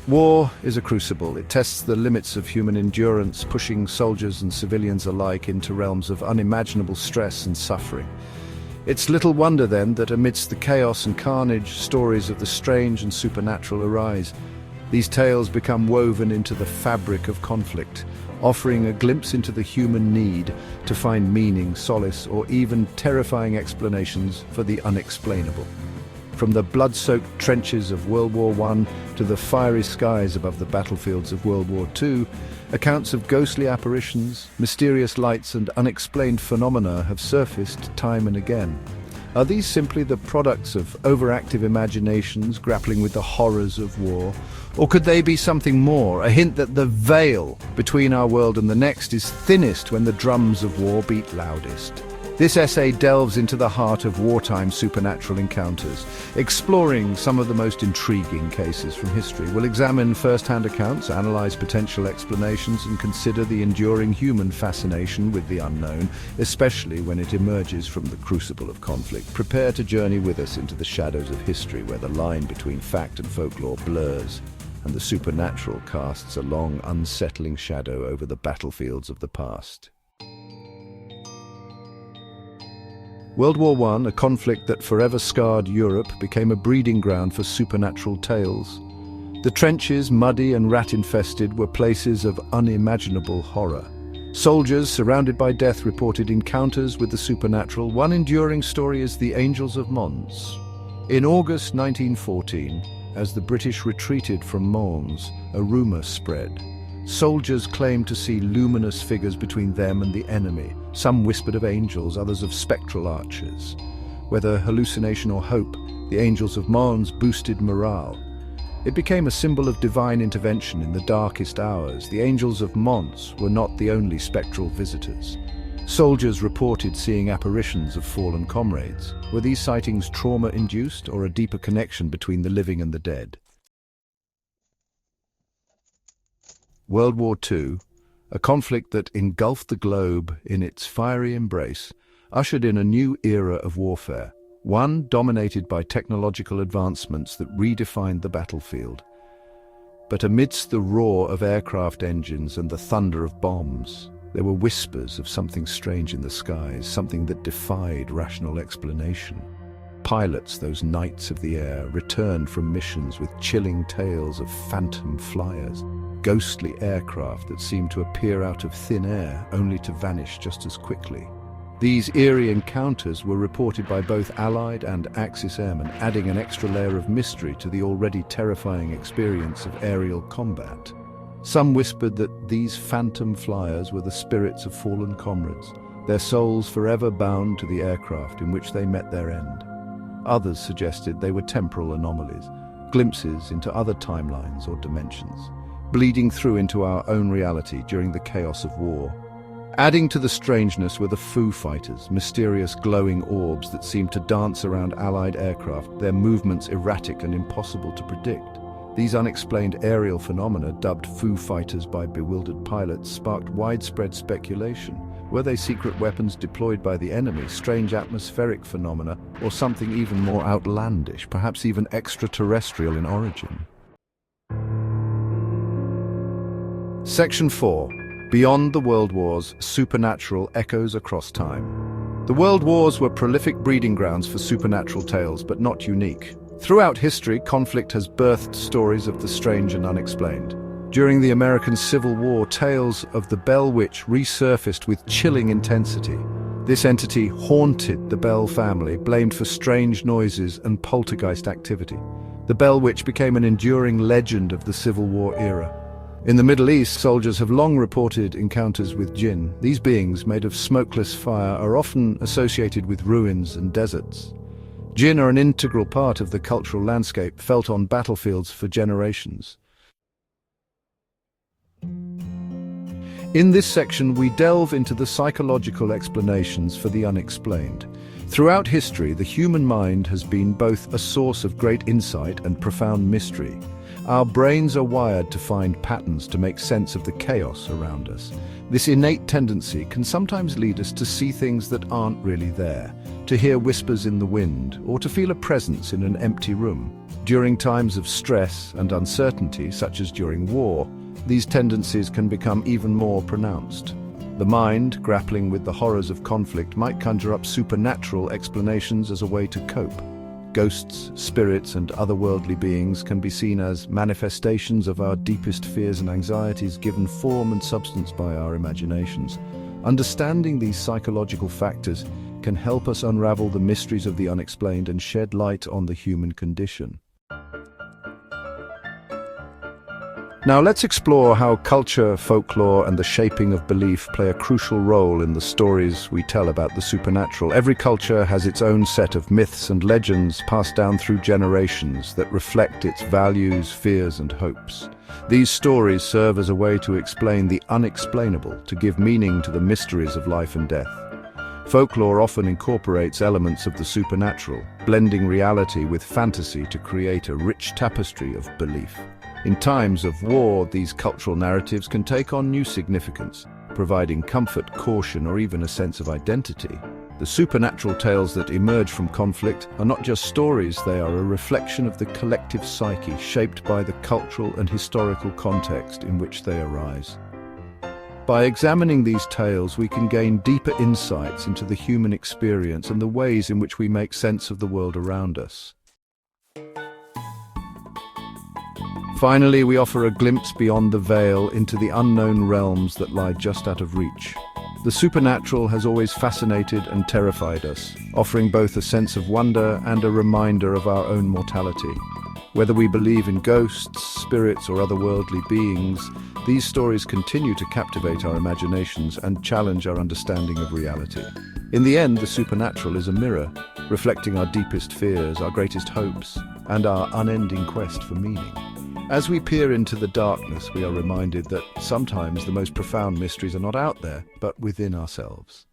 War is a crucible. It tests the limits of human endurance, pushing soldiers and civilians alike into realms of unimaginable stress and suffering. It's little wonder, then, that amidst the chaos and carnage, stories of the strange and supernatural arise. These tales become woven into the fabric of conflict, offering a glimpse into the human need to find meaning, solace, or even terrifying explanations for the unexplainable. From the blood-soaked trenches of World War I to the fiery skies above the battlefields of World War II, accounts of ghostly apparitions, mysterious lights, and unexplained phenomena have surfaced time and again. Are these simply the products of overactive imaginations grappling with the horrors of war? Or could they be something more, a hint that the veil between our world and the next is thinnest when the drums of war beat loudest? This essay delves into the heart of wartime supernatural encounters, exploring some of the most intriguing cases from history. We'll examine first-hand accounts, analyze potential explanations, and consider the enduring human fascination with the unknown, especially when it emerges from the crucible of conflict. Prepare to journey with us into the shadows of history, where the line between fact and folklore blurs, and the supernatural casts a long, unsettling shadow over the battlefields of the past. World War I, a conflict that forever scarred Europe, became a breeding ground for supernatural tales. The trenches, muddy and rat-infested, were places of unimaginable horror. Soldiers surrounded by death reported encounters with the supernatural. One enduring story is the Angels of Mons. In August 1914, as the British retreated from Mons, a rumor spread. Soldiers claimed to see luminous figures between them and the enemy. Some whispered of angels, others of spectral archers. Whether hallucination or hope, the Angels of Mons boosted morale. It became a symbol of divine intervention in the darkest hours. The Angels of Mons were not the only spectral visitors. Soldiers reported seeing apparitions of fallen comrades. Were these sightings trauma-induced, or a deeper connection between the living and the dead? World War II, a conflict that engulfed the globe in its fiery embrace, ushered in a new era of warfare, one dominated by technological advancements that redefined the battlefield. But amidst the roar of aircraft engines and the thunder of bombs, there were whispers of something strange in the skies, something that defied rational explanation. Pilots, those knights of the air, returned from missions with chilling tales of phantom flyers, ghostly aircraft that seemed to appear out of thin air only to vanish just as quickly. These eerie encounters were reported by both Allied and Axis airmen, adding an extra layer of mystery to the already terrifying experience of aerial combat. Some whispered that these phantom flyers were the spirits of fallen comrades, their souls forever bound to the aircraft in which they met their end. Others suggested they were temporal anomalies, glimpses into other timelines or dimensions, bleeding through into our own reality during the chaos of war. Adding to the strangeness were the Foo Fighters, mysterious glowing orbs that seemed to dance around Allied aircraft, their movements erratic and impossible to predict. These unexplained aerial phenomena, dubbed Foo Fighters by bewildered pilots, sparked widespread speculation. Were they secret weapons deployed by the enemy, strange atmospheric phenomena, or something even more outlandish, perhaps even extraterrestrial in origin? Section 4. Beyond the World Wars, Supernatural Echoes Across Time. The World Wars were prolific breeding grounds for supernatural tales, but not unique. Throughout history, conflict has birthed stories of the strange and unexplained. During the American Civil War, tales of the Bell Witch resurfaced with chilling intensity. This entity haunted the Bell family, blamed for strange noises and poltergeist activity. The Bell Witch became an enduring legend of the Civil War era. In the Middle East, soldiers have long reported encounters with jinn. These beings, made of smokeless fire, are often associated with ruins and deserts. Jinn are an integral part of the cultural landscape, felt on battlefields for generations. In this section, we delve into the psychological explanations for the unexplained. Throughout history, the human mind has been both a source of great insight and profound mystery. Our brains are wired to find patterns to make sense of the chaos around us. This innate tendency can sometimes lead us to see things that aren't really there, to hear whispers in the wind, or to feel a presence in an empty room. During times of stress and uncertainty, such as during war, these tendencies can become even more pronounced. The mind, grappling with the horrors of conflict, might conjure up supernatural explanations as a way to cope. Ghosts, spirits, and otherworldly beings can be seen as manifestations of our deepest fears and anxieties, given form and substance by our imaginations. Understanding these psychological factors can help us unravel the mysteries of the unexplained and shed light on the human condition. Now let's explore how culture, folklore, and the shaping of belief play a crucial role in the stories we tell about the supernatural. Every culture has its own set of myths and legends passed down through generations that reflect its values, fears, and hopes. These stories serve as a way to explain the unexplainable, to give meaning to the mysteries of life and death. Folklore often incorporates elements of the supernatural, blending reality with fantasy to create a rich tapestry of belief. In times of war, these cultural narratives can take on new significance, providing comfort, caution, or even a sense of identity. The supernatural tales that emerge from conflict are not just stories, they are a reflection of the collective psyche, shaped by the cultural and historical context in which they arise. By examining these tales, we can gain deeper insights into the human experience and the ways in which we make sense of the world around us. Finally, we offer a glimpse beyond the veil into the unknown realms that lie just out of reach. The supernatural has always fascinated and terrified us, offering both a sense of wonder and a reminder of our own mortality. Whether we believe in ghosts, spirits, or otherworldly beings, these stories continue to captivate our imaginations and challenge our understanding of reality. In the end, the supernatural is a mirror, reflecting our deepest fears, our greatest hopes, and our unending quest for meaning. As we peer into the darkness, we are reminded that sometimes the most profound mysteries are not out there, but within ourselves.